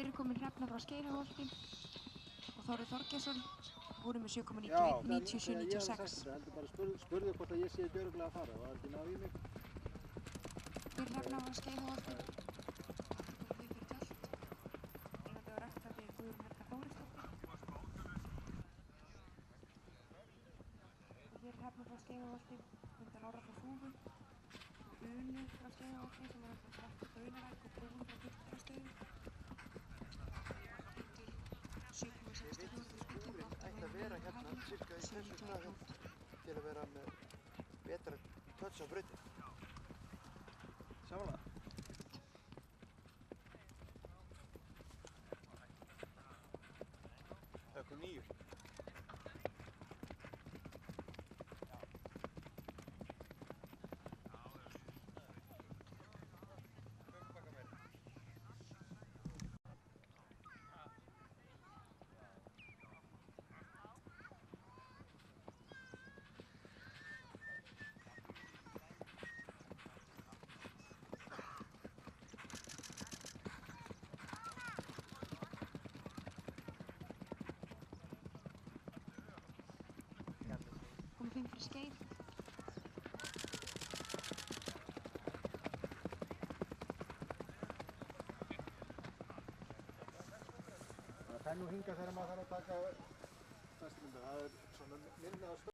Hér komin Hrefna frá Skeiðaholti og Þórður Þorgeirsson voru með 7,91, 97,96. Ég heldur bara spurði hvort að ég sé örugglega að fara, það var ekki náð í mig. Hér Hrefna frá Skeiðaholti. Við fyrir tjöld. Þetta var ræktandi Guðrún Helga Þórisdóttir. Og hér Hrefna frá Skeiðaholti, Hulda Lára frá Þúfu. Unu frá Skeiðaholti sem var alltaf rækt á Daunalæk og Brún frá Gulldrastöðum. Skúrinn ætti að vera hérna cirka í þessu stað til að vera með betra touch á brautin. Sjáum það. Ökkur 9. Komum 5 fyrir Skeið. Það er nú hingað þegar maður þarf að taka fastmynda. Það er svona minna á